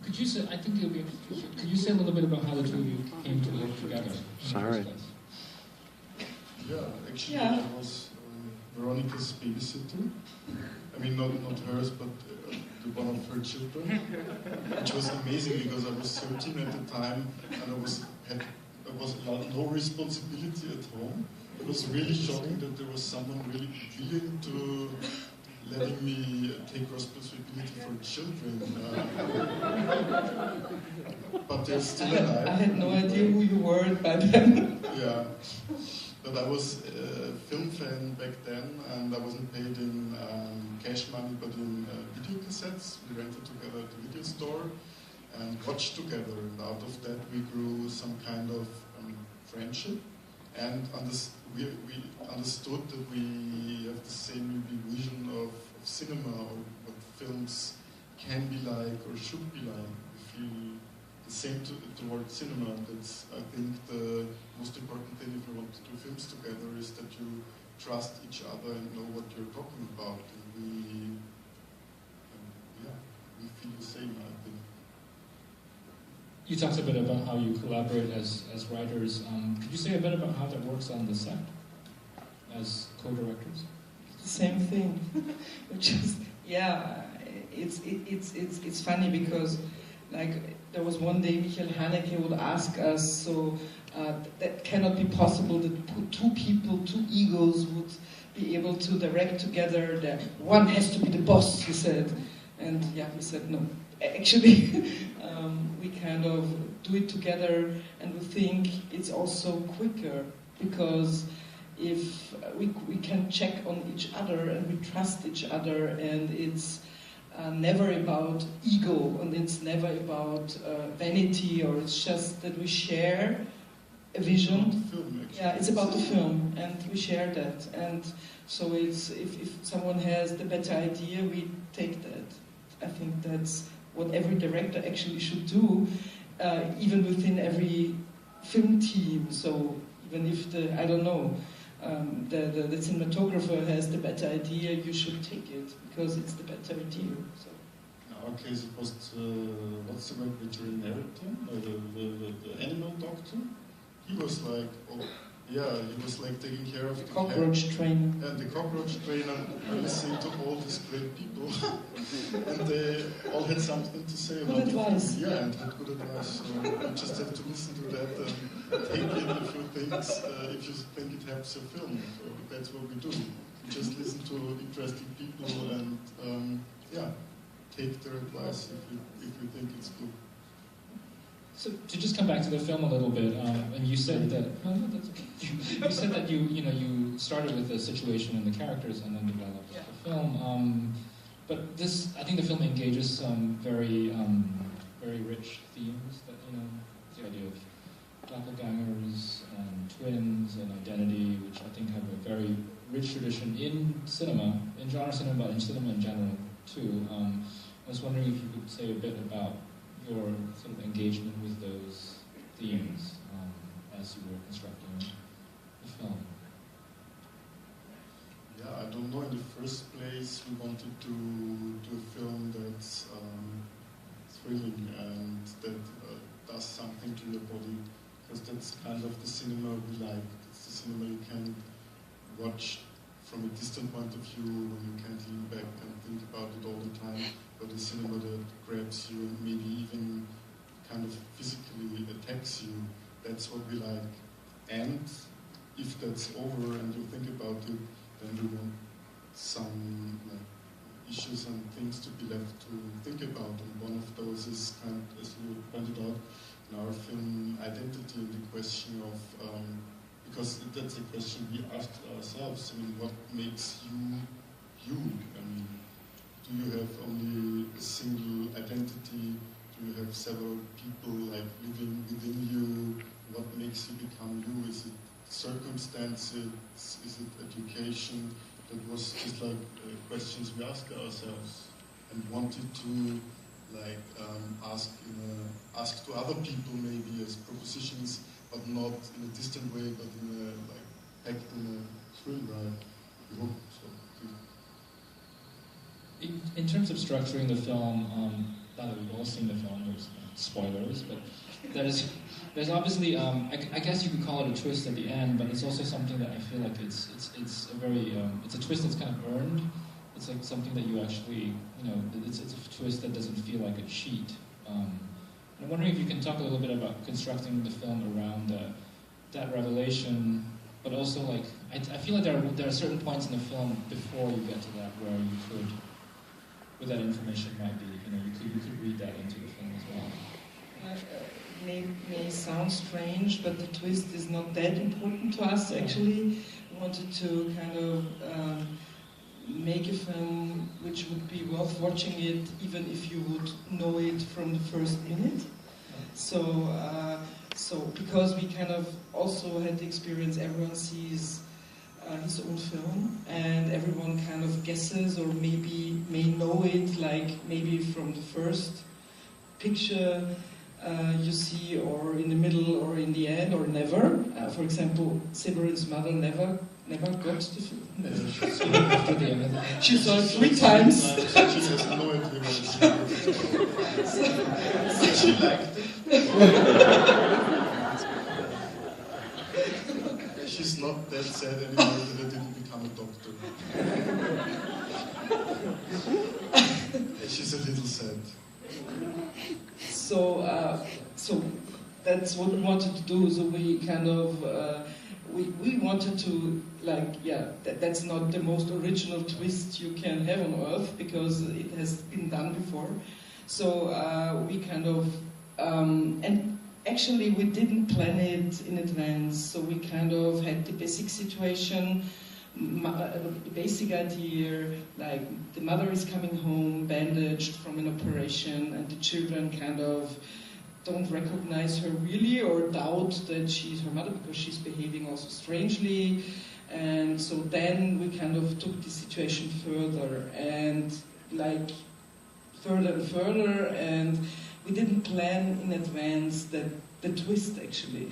Could you say, I think it'll be, could you say a little bit about how the two of you came to work together? Sorry. Yeah, actually I was Veronika's babysitter. I mean, not hers, but the one of her children, which was amazing because I was 13 at the time and I was allowed no responsibility at home. It was really shocking that there was someone really willing to letting me take responsibility for children. But they're still alive. I had no idea who you were by then. Yeah. But I was a film fan back then, and I wasn't paid in cash money, but in video cassettes. We rented together at the video store and watched together, and out of that we grew some kind of friendship, and we understood that we have the same maybe vision of cinema, or what films can be like or should be like. We feel the same towards cinema. That's, I think, the most important thing if you want to do films together is that you trust each other and know what you're talking about. And we feel the same, I think. You talked a bit about how you collaborate as writers. Could you say a bit about how that works on the set as co-directors? The same thing, which is, yeah, it's funny because, like, there was one day Michael Haneke would ask us, so that cannot be possible that two people, two egos would be able to direct together, that one has to be the boss, he said. And yeah, we said no. Actually, we kind of do it together, and we think it's also quicker, because if we can check on each other and we trust each other, and it's never about ego, and it's never about vanity, or it's just that we share a vision. Film, yeah, it's about the film, and we share that. And so it's if someone has the better idea, we take that. I think that's what every director actually should do, even within every film team. So even if the cinematographer has the better idea, you should take it because it's the better idea. So. In our case, it was what's the word, veterinarian, the animal doctor. He was like, he was like taking care of the cockroach trainer. And the cockroach trainer listening to all these great people, and they all had something to say about good advice. Yeah, and had good advice. So you just have to listen to that and take it if you think it helps your film. So that's what we do. We just listen to interesting people and take their advice if you think it's good. So to just come back to the film a little bit, and you said that that's okay. You said that you started with the situation and the characters, and then developed the film. But this, I think, the film engages some very rich themes. That the idea of doppelgangers and twins and identity, which I think have a very rich tradition in cinema, in genre cinema, but in cinema in general too. I was wondering if you could say a bit about your sort of engagement with those themes as you were constructing the film. Yeah, I don't know. In the first place, we wanted to do a film that's thrilling and that does something to your body, because that's kind of the cinema we like. It's the cinema you can watch from a distant point of view, when you can't lean back and think about it all the time, but the cinema that grabs you and maybe even kind of physically attacks you. That's what we like. And if that's over and you think about it, then we want some issues and things to be left to think about. And one of those is, as you pointed out in our film, identity, and the question of because that's a question we asked ourselves. I mean, what makes you you? I mean, do you have only a single identity? Do you have several people like living within you? What makes you become you? Is it circumstances? Is it education? That was just like questions we asked ourselves and wanted to like ask to other people maybe as propositions, but not in a distant way, but in a packed in a thrill ride. We hope so. In terms of structuring the film, now that we've all seen the film, there's spoilers, but there's obviously, I guess you could call it a twist at the end, but it's also something that I feel like it's a very, it's a twist that's kind of earned. It's like something that you actually, it's a twist that doesn't feel like a cheat. I'm wondering if you can talk a little bit about constructing the film around that revelation, but also like, I feel like there are certain points in the film before you get to that where you could, where that information might be, you could read that into the film as well. May sound strange, but the twist is not that important to us actually. We wanted to kind of make a film which would be worth watching it even if you would know it from the first minute. So because we kind of also had the experience, everyone sees his own film and everyone kind of guesses or maybe may know it, like maybe from the first picture you see, or in the middle, or in the end, or never. For example, Severin's mother never got the film. After the end of the She saw it 3 times. She has no idea what it's about. She liked it. She's not that sad anymore that I didn't become a doctor. She's a little sad. So that's what we wanted to do. So we kind of we wanted to, like, that's not the most original twist you can have on Earth because it has been done before. So we kind of and actually we didn't plan it in advance. So we kind of had the basic situation. The basic idea, like the mother is coming home bandaged from an operation and the children kind of don't recognize her really or doubt that she's her mother because she's behaving also strangely. And so then we kind of took the situation further and like further and further, and we didn't plan in advance that the twist actually.